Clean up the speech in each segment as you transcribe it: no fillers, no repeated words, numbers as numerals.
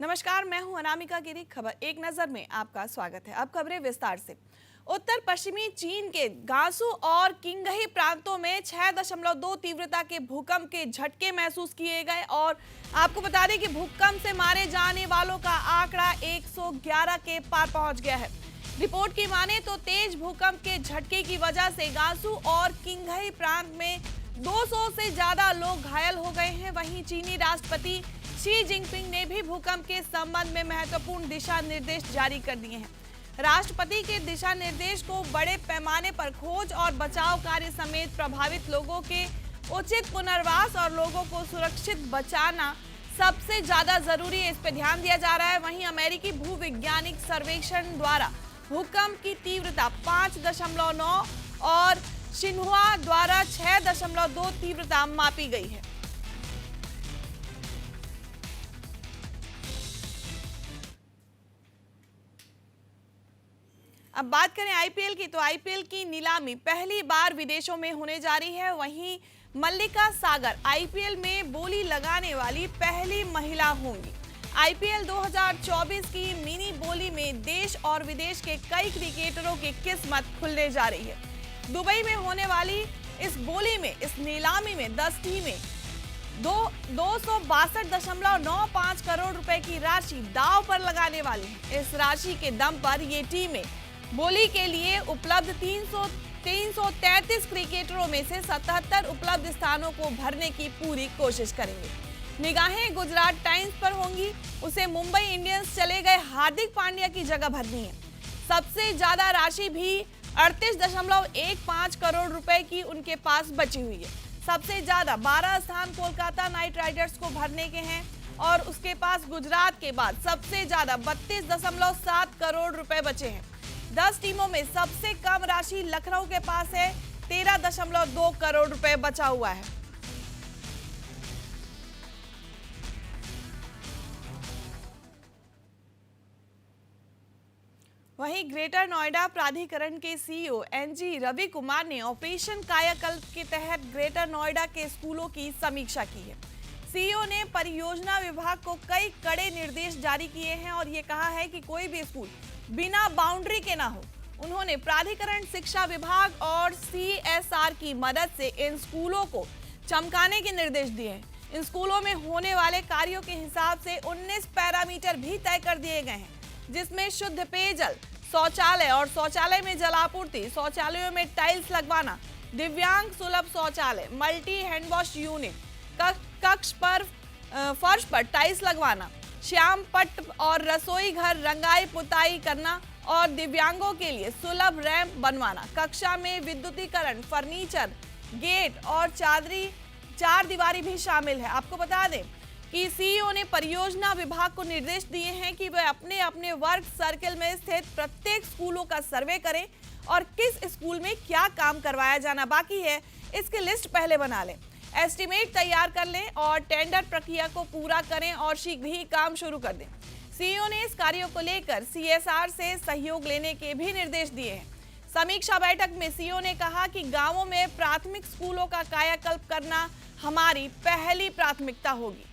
नमस्कार, मैं हूं अनामिका गिरी। खबर एक नजर में आपका स्वागत है। अब खबरें विस्तार से। उत्तर पश्चिमी चीन के गांसू और किंगही प्रांतों में 6.2 तीव्रता के भूकंप के झटके महसूस किए गए और आपको बता दें कि भूकंप से मारे जाने वालों का आंकड़ा 111 के पार पहुंच गया है। रिपोर्ट की माने तो तेज भूकंप के झटके की वजह से गांसू और किंगही प्रांत में 200 से ज्यादा लोग घायल हो गए हैं। वहीं चीनी राष्ट्रपति शी जिनपिंग ने भी भूकंप के संबंध में महत्वपूर्ण दिशा निर्देश जारी कर दिए हैं। राष्ट्रपति के दिशा निर्देश को बड़े पैमाने पर खोज और बचाव कार्य समेत प्रभावित लोगों के उचित पुनर्वास और लोगों को सुरक्षित बचाना सबसे ज्यादा जरूरी है, इस पर ध्यान दिया जा रहा है। वहीं अमेरिकी भूवैज्ञानिक सर्वेक्षण द्वारा भूकंप की तीव्रता 5.9 और शिन्हुआ द्वारा 6.2 तीव्रता मापी गई है। अब बात करें आईपीएल की, तो आईपीएल की नीलामी पहली बार विदेशों में होने जा रही है। वहीं मल्लिका सागर आईपीएल में बोली लगाने वाली पहली महिला होंगी। आईपीएल 2024 की मिनी बोली में देश और विदेश के कई क्रिकेटरों की किस्मत खुलने जा रही है। दुबई में होने वाली इस बोली में, इस नीलामी में 10 टीमें 262.95 करोड़ रुपए की राशि दांव पर लगाने वाली है। इस राशि के दम पर ये टीमें बोली के लिए उपलब्ध 333 क्रिकेटरों में से 77 उपलब्ध स्थानों को भरने की पूरी कोशिश करेंगे। निगाहें गुजरात टाइम्स पर होंगी। उसे मुंबई इंडियंस चले गए हार्दिक पांड्या की जगह भरनी है। सबसे ज्यादा राशि भी 38.15 करोड़ रुपए की उनके पास बची हुई है। सबसे ज्यादा 12 स्थान कोलकाता नाइट राइडर्स को भरने के हैं और उसके पास गुजरात के बाद सबसे ज्यादा 32.7 करोड़ रुपए बचे हैं। 10 टीमों में सबसे कम राशि लखनऊ के पास है, 13.2 करोड़ रुपए बचा हुआ है। वहीं ग्रेटर नोएडा प्राधिकरण के सीईओ एनजी रवि कुमार ने ऑपरेशन कायाकल्प के तहत ग्रेटर नोएडा के स्कूलों की समीक्षा की है। सीईओ ने परियोजना विभाग को कई कड़े निर्देश जारी किए हैं और ये कहा है कि कोई भी स्कूल बिना बाउंड्री के ना हो। उन्होंने प्राधिकरण, शिक्षा विभाग और सीएसआर की मदद से इन स्कूलों को चमकाने के निर्देश दिए हैं। इन स्कूलों में होने वाले कार्यों के हिसाब से 19 पैरामीटर भी तय कर दिए गए हैं, जिसमें शुद्ध पेयजल, शौचालय और शौचालय में जलापूर्ति, शौचालयों में टाइल्स लगवाना, दिव्यांग सुलभ शौचालय, मल्टी हैंडवॉश यूनिट, कक्ष पर फर्श पर टाइल्स लगवाना, श्याम पट्ट और रसोई घर रंगाई पुताई करना और दिव्यांगों के लिए सुलभ रैंप बनवाना। कक्षा में विद्युतीकरण, फर्नीचर, गेट और चार दीवारी भी शामिल है। आपको बता दें कि सीईओ ने परियोजना विभाग को निर्देश दिए हैं कि वे अपने अपने वर्क सर्कल में स्थित प्रत्येक स्कूलों का सर्वे करें और किस स्कूल में क्या काम करवाया जाना बाकी है इसकी लिस्ट पहले बना लें, एस्टीमेट तैयार कर लें और टेंडर प्रक्रिया को पूरा करें और शीघ्र ही काम शुरू कर दें। सीईओ ने इस कार्यों को लेकर सीएसआर से सहयोग लेने के भी निर्देश दिए हैं। समीक्षा बैठक में सीईओ ने कहा कि गांवों में प्राथमिक स्कूलों का कायाकल्प करना हमारी पहली प्राथमिकता होगी।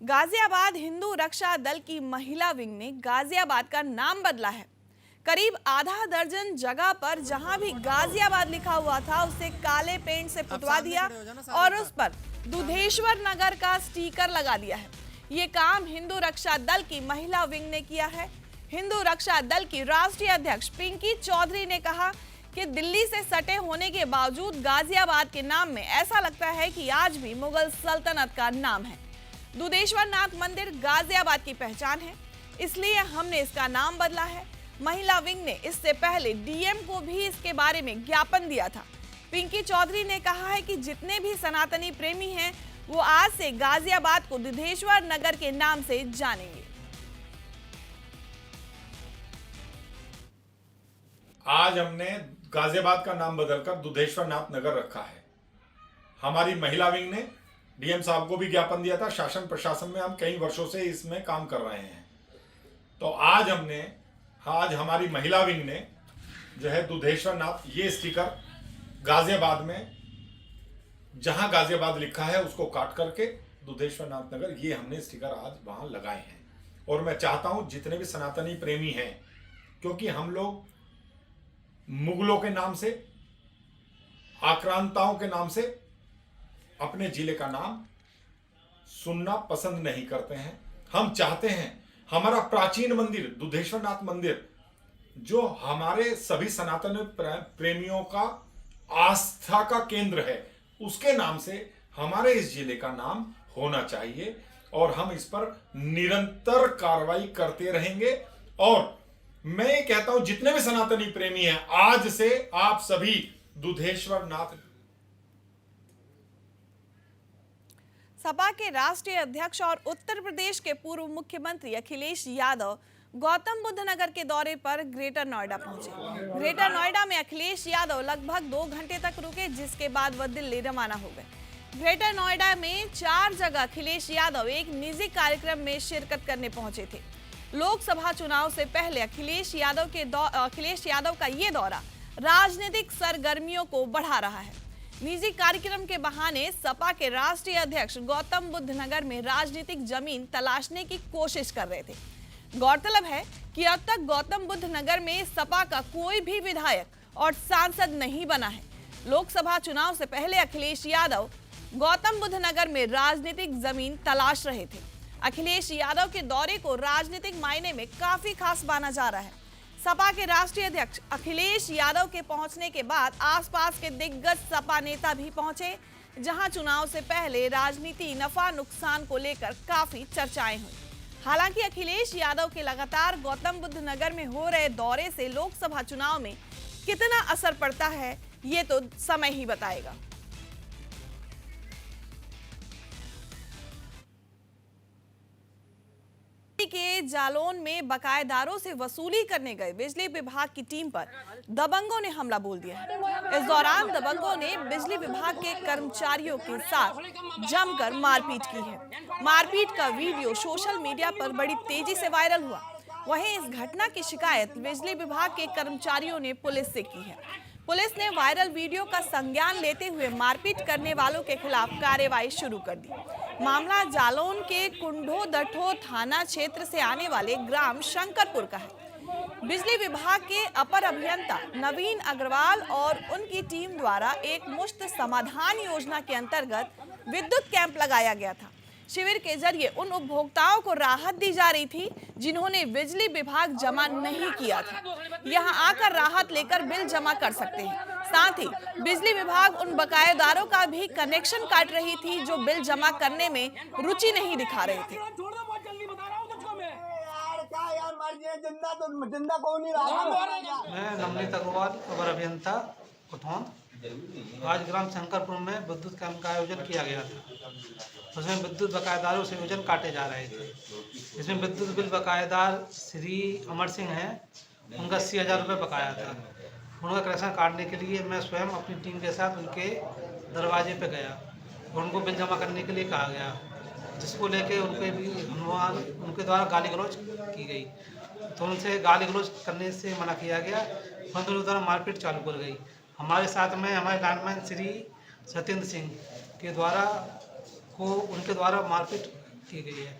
गाजियाबाद हिंदू रक्षा दल की महिला विंग ने गाजियाबाद का नाम बदला है। करीब आधा दर्जन जगह पर जहां भी गाजियाबाद लिखा हुआ था उसे काले पेंट से पुतवा दिया और उस पर दुधेश्वर नगर का स्टिकर लगा दिया है। ये काम हिंदू रक्षा दल की महिला विंग ने किया है। हिंदू रक्षा दल की राष्ट्रीय अध्यक्ष पिंकी चौधरी ने कहा कि दिल्ली से सटे होने के बावजूद गाजियाबाद के नाम में ऐसा लगता है कि आज भी मुगल सल्तनत का नाम है। दुधेश्वर नाथ मंदिर गाजियाबाद की पहचान है, इसलिए हमने इसका नाम बदला है। महिला विंग ने इससे पहले डीएम को भी इसके बारे में ज्ञापन दिया था। पिंकी चौधरी ने कहा है कि जितने भी सनातनी प्रेमी हैं वो आज से गाजियाबाद को दुधेश्वर नगर के नाम से जानेंगे। आज हमने गाजियाबाद का नाम बदलकर दुधेश्वर नाथ नगर रखा है। हमारी महिला विंग ने डीएम साहब को भी ज्ञापन दिया था। शासन प्रशासन में हम कई वर्षों से इसमें काम कर रहे हैं। तो आज हमारी महिला विंग ने जो है दुधेश्वर नाथ, ये स्टिकर गाजियाबाद में जहां गाजियाबाद लिखा है उसको काट करके दुधेश्वर नाथ नगर, ये हमने स्टिकर आज वहां लगाए हैं। और मैं चाहता हूं जितने भी सनातनी प्रेमी हैं, क्योंकि हम लोग मुगलों के नाम से, आक्रांताओं के नाम से अपने जिले का नाम सुनना पसंद नहीं करते हैं। हम चाहते हैं हमारा प्राचीन मंदिर दुधेश्वर नाथ मंदिर, जो हमारे सभी सनातन प्रेमियों का आस्था का केंद्र है, उसके नाम से हमारे इस जिले का नाम होना चाहिए। और हम इस पर निरंतर कार्रवाई करते रहेंगे। और मैं ये कहता हूं जितने भी सनातनी प्रेमी हैं, आज से आप सभी दुधेश्वर नाथ। सपा के राष्ट्रीय अध्यक्ष और उत्तर प्रदेश के पूर्व मुख्यमंत्री अखिलेश यादव गौतम बुद्ध नगर के दौरे पर ग्रेटर नोएडा पहुंचे। ग्रेटर नोएडा में अखिलेश यादव लगभग 2 घंटे तक रुके, जिसके बाद वह दिल्ली रवाना हो गए। ग्रेटर नोएडा में 4 जगह अखिलेश यादव एक निजी कार्यक्रम में शिरकत करने पहुंचे थे। लोकसभा चुनाव से पहले अखिलेश यादव का ये दौरा राजनीतिक सरगर्मियों को बढ़ा रहा है। निजी कार्यक्रम के बहाने सपा के राष्ट्रीय अध्यक्ष गौतम बुद्ध नगर में राजनीतिक जमीन तलाशने की कोशिश कर रहे थे। गौरतलब है कि अब तक गौतम बुद्ध नगर में सपा का कोई भी विधायक और सांसद नहीं बना है। लोकसभा चुनाव से पहले अखिलेश यादव गौतम बुद्ध नगर में राजनीतिक जमीन तलाश रहे थे। अखिलेश यादव के दौरे को राजनीतिक मायने में काफी खास माना जा रहा है। सपा के राष्ट्रीय अध्यक्ष अखिलेश यादव के पहुंचने के बाद आसपास के दिग्गज सपा नेता भी पहुंचे, जहां चुनाव से पहले राजनीति नफा नुकसान को लेकर काफी चर्चाएं हुई। हालांकि अखिलेश यादव के लगातार गौतम बुद्ध नगर में हो रहे दौरे से लोकसभा चुनाव में कितना असर पड़ता है, ये तो समय ही बताएगा। के जालौन में बकायेदारों से वसूली करने गए बिजली विभाग की टीम पर दबंगों ने हमला बोल दिया है। इस दौरान दबंगों ने बिजली विभाग के कर्मचारियों के साथ जमकर मारपीट की है। मारपीट का वीडियो सोशल मीडिया पर बड़ी तेजी से वायरल हुआ। वहीं इस घटना की शिकायत बिजली विभाग के कर्मचारियों ने पुलिस से की है। पुलिस ने वायरल वीडियो का संज्ञान लेते हुए मारपीट करने वालों के खिलाफ कार्रवाई शुरू कर दी। मामला जालौन के कुंडो दठो थाना क्षेत्र से आने वाले ग्राम शंकरपुर का है। बिजली विभाग के अपर अभियंता नवीन अग्रवाल और उनकी टीम द्वारा एक मुफ्त समाधान योजना के अंतर्गत विद्युत कैंप लगाया गया था। शिविर के जरिए उन उपभोक्ताओं को राहत दी जा रही थी जिन्होंने बिजली विभाग जमा नहीं किया था। यहां आकर राहत लेकर बिल जमा कर सकते हैं। साथ ही बिजली विभाग उन बकायेदारों का भी कनेक्शन काट रही थी जो बिल जमा करने में रुचि नहीं दिखा रहे थे। मैं नवनीत अग्रवाल, अवर अभियंता कुठौन। आज ग्राम शंकरपुर में विद्युत कैंप का आयोजन किया गया था। उसमें विद्युत बकायेदारों से योजन काटे जा रहे थे। इसमें विद्युत बिल बकायेदार श्री अमर सिंह हैं, उनका 80,000 रुपये बकाया था। उनका कनेक्शन काटने के लिए मैं स्वयं अपनी टीम के साथ उनके दरवाजे पे गया और उनको बिल जमा करने के लिए कहा गया, जिसको लेके उनके द्वारा गाली गलौज की गई। तो उनसे गाली गलौज करने से मना किया गया, परंतु उनके द्वारा मारपीट चालू कर गई। हमारे साथ में हमारे लाइनमैन श्री सत्येंद्र सिंह के द्वारा उनके द्वारा मारपीट की गई है।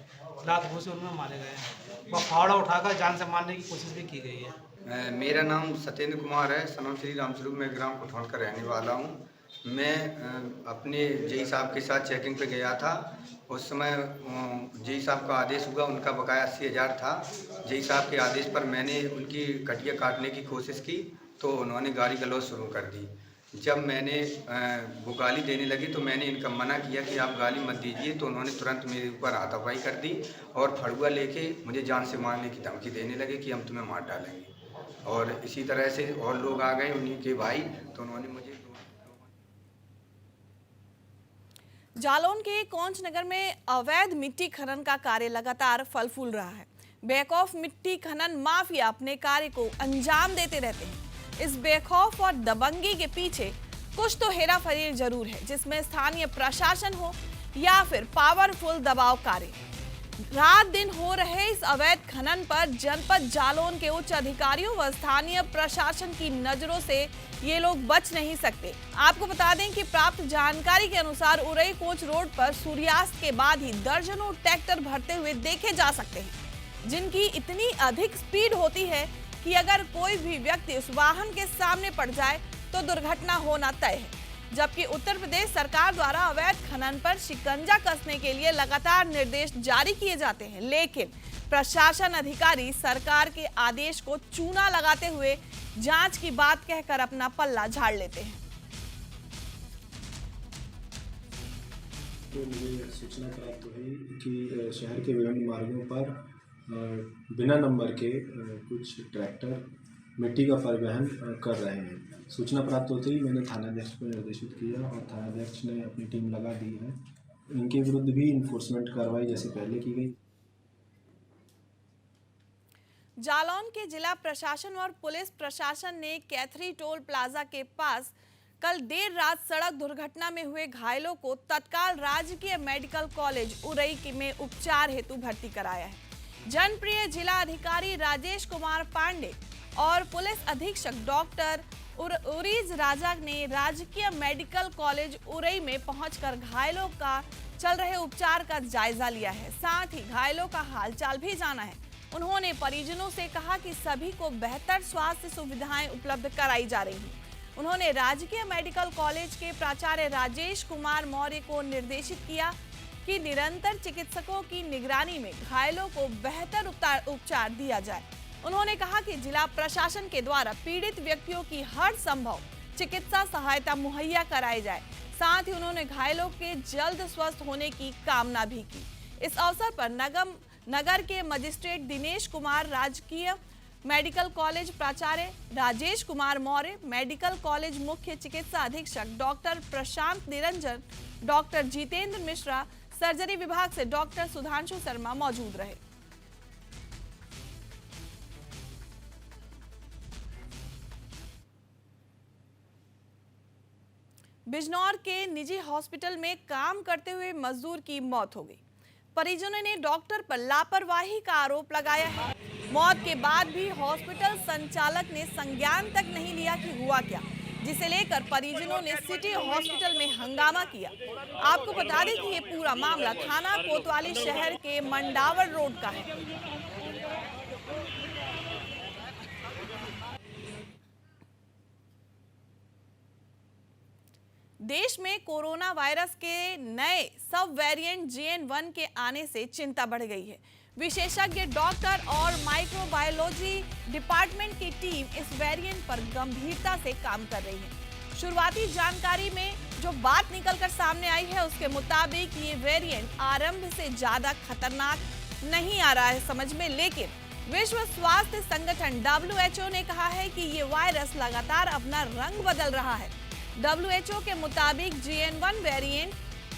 लात घूंसे उनमें मारे गए हैं। वह फावड़ा उठाकर जान से मारने की कोशिश भी की गई है। मेरा नाम सत्येंद्र कुमार है, सनम श्री रामस्वरूप। मैं ग्राम कुठौन का रहने वाला हूँ। मैं अपने जेई साहब के साथ चेकिंग पे गया था। उस समय जेई साहब का आदेश हुआ, उनका बकाया 80,000 था। जेई साहब के आदेश पर मैंने उनकी कटिया काटने की कोशिश की तो उन्होंने गाली गलौज शुरू कर दी। जब मैंने वो गाली देने लगी तो मैंने इनका मना किया कि आप गाली मत दीजिए, तो उन्होंने तुरंत मेरे ऊपर हाथापाई कर दी और फड़ुआ लेके मुझे जान से मारने की धमकी देने लगे कि हम तुम्हें मार डालेंगे। और इसी तरह से और लोग आ गए, उन्हीं के भाई, तो उन्होंने मुझे। जालौन के कौंच नगर में अवैध मिट्टी खनन का कार्य लगातार फल फूल रहा है। बेखौफ मिट्टी खनन माफिया अपने कार्य को अंजाम देते रहते हैं। इस बेखौफ और दबंगी के पीछे कुछ तो हेराफेरी जरूर है, जिसमें स्थानीय प्रशासन हो या फिर पावरफुल दबाव कार्य। रात दिन हो रहे इस अवैध खनन पर जनपद जालौन के उच्च अधिकारियों व स्थानीय प्रशासन की नजरों से ये लोग बच नहीं सकते। आपको बता दें कि प्राप्त जानकारी के अनुसार उरई कोच रोड पर सूर्यास्त के बाद ही दर्जनों ट्रैक्टर भरते हुए देखे जा सकते हैं, जिनकी इतनी अधिक स्पीड होती है कि अगर कोई भी व्यक्ति उस वाहन के सामने पड़ जाए तो दुर्घटना होना तय है। जबकि उत्तर प्रदेश सरकार द्वारा अवैध खनन पर शिकंजा कसने के लिए लगातार निर्देश जारी किए जाते हैं, लेकिन प्रशासन अधिकारी सरकार के आदेश को चूना लगाते हुए जांच की बात कहकर अपना पल्ला झाड़ लेते हैं। तो मुझे सूचना प्राप्त हुई कि शहर के विभिन्न मार्गों पर बिना नंबर के कुछ ट्रैक्टर मिट्टी का परिवहन कर रहे हैं। सूचना प्राप्त होते ही मैंने थानाध्यक्ष को निर्देशित किया और थानाध्यक्ष ने अपनी टीम लगा दी है। इनके विरुद्ध भी इन्फोर्समेंट कार्रवाई जैसे पहले की गई। जालौन के जिला प्रशासन और पुलिस प्रशासन ने कैथरी टोल प्लाजा के पास कल देर रात सड़क दुर्घटना में हुए घायलों को तत्काल राजकीय मेडिकल कॉलेज उरई में उपचार हेतु भर्ती कराया है। जनप्रिय जिला अधिकारी राजेश कुमार पांडे और पुलिस अधीक्षक डॉक्टर उरीज राजा ने राजकीय मेडिकल कॉलेज उरई में पहुंचकर घायलों का चल रहे उपचार का जायजा लिया है, साथ ही घायलों का हालचाल भी जाना है। उन्होंने परिजनों से कहा कि सभी को बेहतर स्वास्थ्य सुविधाएं उपलब्ध कराई जा रही हैं। उन्होंने राजकीय मेडिकल कॉलेज के प्राचार्य राजेश कुमार मौर्य को निर्देशित किया कि निरंतर चिकित्सकों की निगरानी में घायलों को बेहतर उपचार दिया जाए। उन्होंने कहा कि जिला प्रशासन के द्वारा पीड़ित व्यक्तियों की हर संभव चिकित्सा सहायता मुहैया कराई जाए। साथ ही उन्होंने घायलों के जल्द स्वस्थ होने की कामना भी की। इस अवसर पर नगर के मजिस्ट्रेट दिनेश कुमार, राजकीय मेडिकल कॉलेज प्राचार्य राजेश कुमार मौर्य, मेडिकल कॉलेज मुख्य चिकित्सा अधीक्षक डॉक्टर प्रशांत निरंजन, डॉक्टर जितेंद्र मिश्रा, सर्जरी विभाग से डॉक्टर सुधांशु शर्मा मौजूद रहे। बिजनौर के निजी हॉस्पिटल में काम करते हुए मजदूर की मौत हो गई। परिजनों ने डॉक्टर पर लापरवाही का आरोप लगाया है। मौत के बाद भी हॉस्पिटल संचालक ने संज्ञान तक नहीं लिया कि हुआ क्या, जिसे लेकर परिजनों ने सिटी हॉस्पिटल में हंगामा किया। आपको बता दें कि ये पूरा मामला थाना कोतवाली शहर के मंडावर रोड का है। देश में कोरोना वायरस के नए सब वेरिएंट JN.1 के आने से चिंता बढ़ गई है। विशेषज्ञ डॉक्टर और माइक्रोबायोलॉजी डिपार्टमेंट की टीम इस वेरिएंट पर गंभीरता से काम कर रही है। शुरुआती जानकारी में जो बात निकलकर सामने आई है उसके मुताबिक ये वेरिएंट आरंभ से ज्यादा खतरनाक नहीं आ रहा है समझ में, लेकिन विश्व स्वास्थ्य संगठन WHO ने कहा है कि ये वायरस लगातार अपना रंग बदल रहा है। WHO के मुताबिक JN.1 वेरिएंट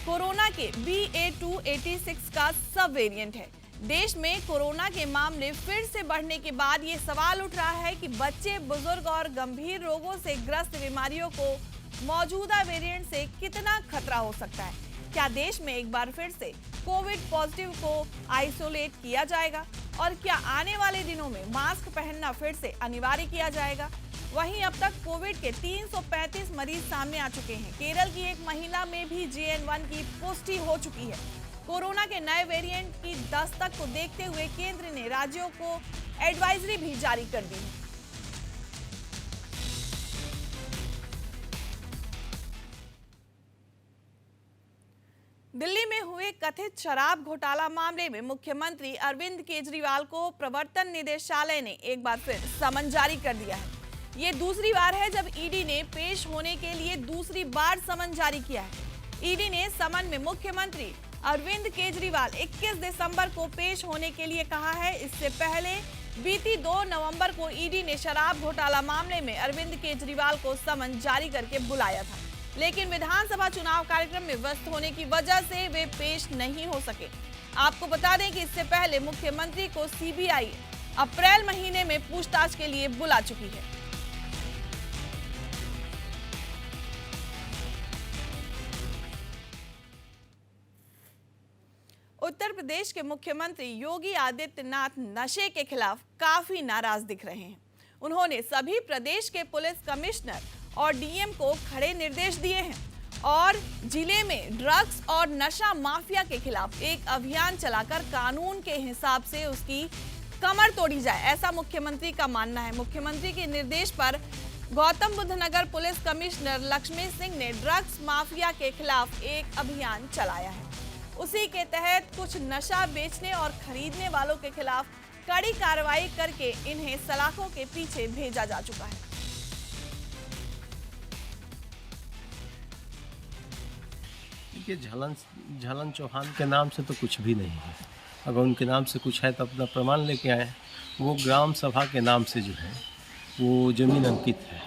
कोरोना के BA.2.86 का सब वेरिएंट है। देश में कोरोना के मामले फिर से बढ़ने के बाद ये सवाल उठ रहा है कि बच्चे, बुजुर्ग और गंभीर रोगों से ग्रस्त बीमारियों को मौजूदा वेरिएंट से कितना खतरा हो सकता है। क्या देश में एक बार फिर से कोविड पॉजिटिव को आइसोलेट किया जाएगा और क्या आने वाले दिनों में मास्क पहनना फिर से अनिवार्य किया जाएगा। वहीं अब तक कोविड के 335 मरीज सामने आ चुके हैं। केरल की एक महिला में भी JN.1 की पुष्टि हो चुकी है। कोरोना के नए वेरिएंट की दस्तक को देखते हुए केंद्र ने राज्यों को एडवाइजरी भी जारी कर दी है। दिल्ली में हुए कथित शराब घोटाला मामले में मुख्यमंत्री अरविंद केजरीवाल को प्रवर्तन निदेशालय ने एक बार फिर समन जारी कर दिया है। ये दूसरी बार है जब ईडी ने पेश होने के लिए दूसरी बार समन जारी किया है। ईडी ने समन में मुख्यमंत्री अरविंद केजरीवाल 21 दिसंबर को पेश होने के लिए कहा है। इससे पहले बीती 2 नवंबर को ईडी ने शराब घोटाला मामले में अरविंद केजरीवाल को समन जारी करके बुलाया था, लेकिन विधानसभा चुनाव कार्यक्रम में व्यस्त होने की वजह से वे पेश नहीं हो सके। आपको बता दें कि इससे पहले मुख्यमंत्री को CBI अप्रैल महीने में पूछताछ के लिए बुला चुकी है। उत्तर उत्तर प्रदेश के मुख्यमंत्री योगी आदित्यनाथ नशे के खिलाफ काफी नाराज दिख रहे हैं। उन्होंने सभी प्रदेश के पुलिस कमिश्नर और डीएम को कड़े निर्देश दिए हैं और जिले में ड्रग्स और नशा माफिया के खिलाफ एक अभियान चलाकर कानून के हिसाब से उसकी कमर तोड़ी जाए, ऐसा मुख्यमंत्री का मानना है। मुख्यमंत्री के निर्देश पर गौतम बुद्ध नगर पुलिस कमिश्नर लक्ष्मी सिंह ने ड्रग्स माफिया के खिलाफ एक अभियान चलाया है। उसी के तहत कुछ नशा बेचने और खरीदने वालों के खिलाफ कड़ी कार्रवाई करके इन्हें सलाखों के पीछे भेजा जा चुका है। देखिए, झलन चौहान के नाम से तो कुछ भी नहीं है। अगर उनके नाम से कुछ है तो अपना प्रमाण लेके आए। वो ग्राम सभा के नाम से जो है वो ज़मीन अंकित है।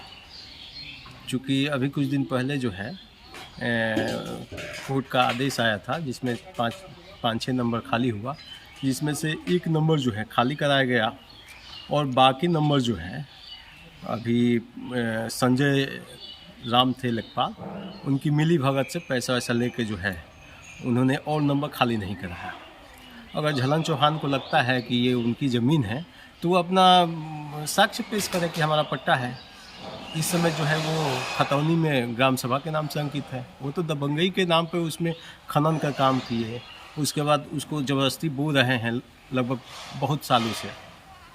चूँकि अभी कुछ दिन पहले जो है कोर्ट का आदेश आया था जिसमें पाँच छः नंबर खाली हुआ, जिसमें से एक नंबर जो है खाली कराया गया और बाकी नंबर जो है अभी संजय राम थे लेखपाल, उनकी मिली भगत से पैसा वैसा लेके जो है उन्होंने और नंबर खाली नहीं कराया। अगर झलन चौहान को लगता है कि ये उनकी ज़मीन है तो वो अपना साक्ष्य पेश करे कि हमारा पट्टा है। इस समय जो है वो खतौनी में ग्राम सभा के नाम से अंकित है। वो तो दबंगई के नाम पे उसमें खनन का काम किए, उसके बाद उसको ज़बरदस्ती बो रहे हैं लगभग बहुत सालों से।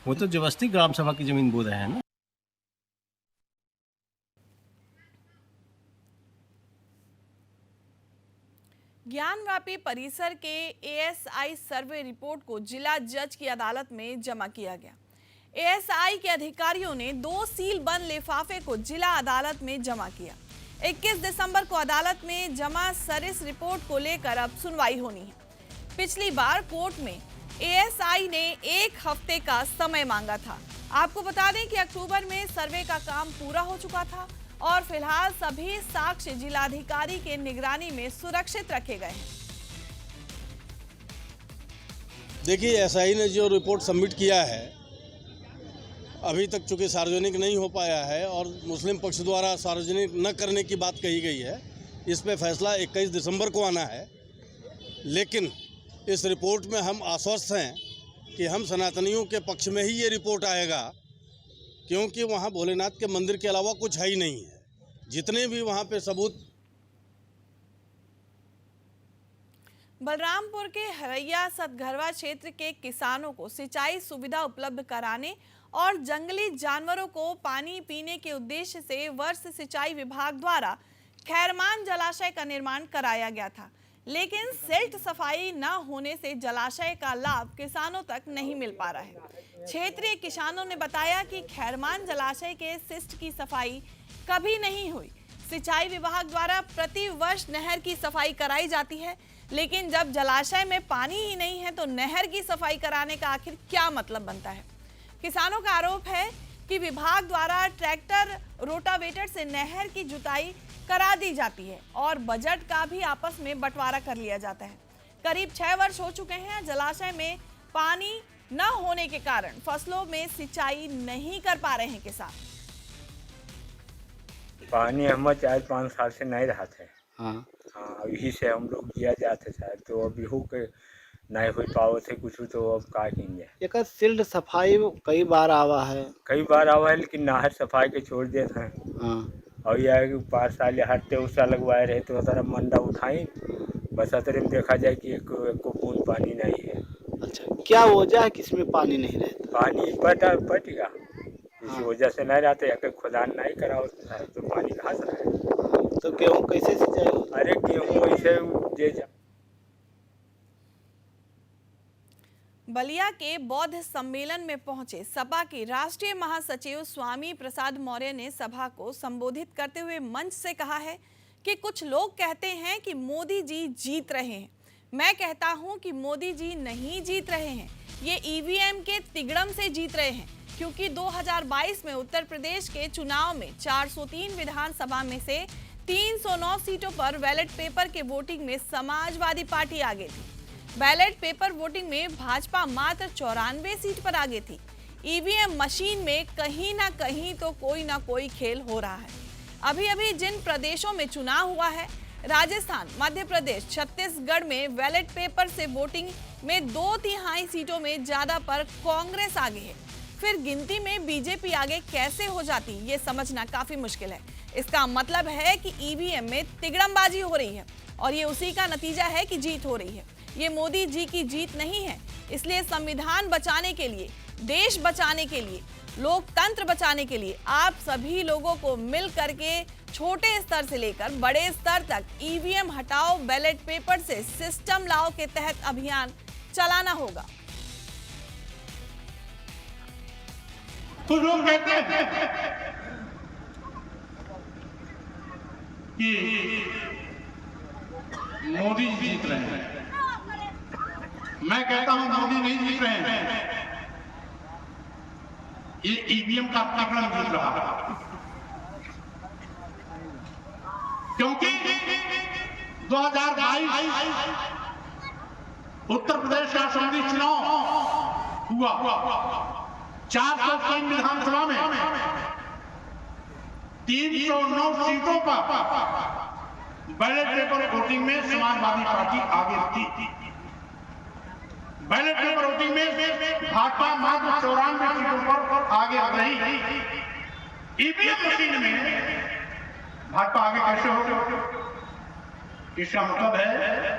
वो तो ज़बरदस्ती ग्राम सभा की ज़मीन बो रहे हैं ना। ज्ञानवापी परिसर के एएसआई सर्वे रिपोर्ट को जिला जज की अदालत में जमा किया गया। एएसआई के अधिकारियों ने 2 सील बंद लिफाफे को जिला अदालत में जमा किया। 21 दिसंबर को अदालत में जमा सरिस रिपोर्ट को लेकर अब सुनवाई होनी है। पिछली बार कोर्ट में एएसआई ने 1 हफ्ते का समय मांगा था। आपको बता दें कि अक्टूबर में सर्वे का काम पूरा हो चुका था और फिलहाल सभी साक्ष्य जिलाधिकारी के निगरानी में सुरक्षित रखे गए हैं। देखिए, एसआई ने जो रिपोर्ट सबमिट किया है अभी तक चूँकि सार्वजनिक नहीं हो पाया है और मुस्लिम पक्ष द्वारा सार्वजनिक न करने की बात कही गई है। इस पे फैसला 21 दिसंबर को आना है। लेकिन इस रिपोर्ट में हम आश्वस्त हैं कि हम सनातनियों के पक्ष में ही ये रिपोर्ट आएगा, क्योंकि वहाँ भोलेनाथ के मंदिर के अलावा कुछ है ही नहीं है। जितने भी वहाँ पे सबूत। बलरामपुर के हरैया सतघरवा क्षेत्र के किसानों को सिंचाई सुविधा उपलब्ध कराने और जंगली जानवरों को पानी पीने के उद्देश्य से वर्ष सिंचाई विभाग द्वारा खैरमान जलाशय का निर्माण कराया गया था, लेकिन सिल्ट सफाई न होने से जलाशय का लाभ किसानों तक नहीं मिल पा रहा है। क्षेत्रीय किसानों ने बताया कि खैरमान जलाशय के सिस्ट की सफाई कभी नहीं हुई। सिंचाई विभाग द्वारा प्रति वर्ष नहर की सफाई कराई जाती है, लेकिन जब जलाशय में पानी ही नहीं है तो नहर की सफाई कराने का आखिर क्या मतलब बनता है। किसानों का आरोप है कि विभाग द्वारा ट्रैक्टर रोटावेटर से नहर की जुताई करा दी जाती है और बजट का भी आपस में बंटवारा कर लिया जाता है। करीब 6 वर्ष हो चुके हैं जलाशय में पानी न होने के कारण फसलों में सिंचाई नहीं कर पा रहे हैं किसान। पानी हम 4-5 साल से नहीं रहा थे। हाँ, यही से हम लोग किया जाते थे, तो अभी हो के नहीं हो पाओ थे कुछ, तो अब का कहेंगे। एक सिल्ट सफाई कई बार आवा है, लेकिन नहर सफाई के छोड़ देते हैं। हाँ। और यह 5 साल हटते उसा लगवाए रहे तो तरह मंडा उठाई, बस अतरे में देखा जाए कि एक बूंद पानी नहीं है। अच्छा, क्या वजह है किसमें पानी नहीं रहता? पानी पटेगा इसी वजह से नहीं रहते, या खुदान नहीं करा तो पानी कहाँ से रहे। तो गेहूँ कैसे सिंचाई? अरे गेहूँ ऐसे दे। बलिया के बौद्ध सम्मेलन में पहुंचे सपा के राष्ट्रीय महासचिव स्वामी प्रसाद मौर्य ने सभा को संबोधित करते हुए मंच से कहा है कि कुछ लोग कहते हैं कि मोदी जी जीत रहे हैं। मैं कहता हूं कि मोदी जी नहीं जीत रहे हैं, ये ईवीएम के तिगड़म से जीत रहे हैं, क्योंकि 2022 में उत्तर प्रदेश के चुनाव में 403 विधानसभा में से 309 सीटों पर बैलेट पेपर के वोटिंग में समाजवादी पार्टी आगे थी। बैलेट पेपर वोटिंग में भाजपा मात्र 94 सीट पर आगे थी। ईवीएम मशीन में कहीं ना कहीं तो कोई ना कोई खेल हो रहा है। अभी अभी जिन प्रदेशों में चुनाव हुआ है राजस्थान, मध्य प्रदेश, छत्तीसगढ़ में बैलेट पेपर से वोटिंग में 2/3 सीटों में ज्यादा पर कांग्रेस आगे है। फिर गिनती में बीजेपी आगे कैसे हो जाती, ये समझना काफी मुश्किल है। इसका मतलब है कि ईवीएम में तिगड़मबाजी हो रही है और ये उसी का नतीजा है कि जीत हो रही है। ये मोदी जी की जीत नहीं है। इसलिए संविधान बचाने के लिए, देश बचाने के लिए, लोकतंत्र बचाने के लिए आप सभी लोगों को मिल करके छोटे स्तर से लेकर बड़े स्तर तक ईवीएम हटाओ, बैलेट पेपर से सिस्टम लाओ के तहत अभियान चलाना होगा। तो लोग कहते हैं कि मोदी जीत रहे हैं। मैं कहता हूं मोदी नहीं जीत रहे हैं, ये ईवीएम का प्रकरण जीत रहा है। क्योंकि 2022 उत्तर प्रदेश का असेंबली चुनाव हुआ, 403 विधानसभा में 309 सीटों पर बैलेट पेपर वोटिंग में समाजवादी पार्टी आगे थी। बैलेट पेपर वोटिंग में भाजपा मात्र 94 सीटों पर आगे रही। ईवीएम मशीन में भाजपा आगे कैसे हो? इसका मतलब है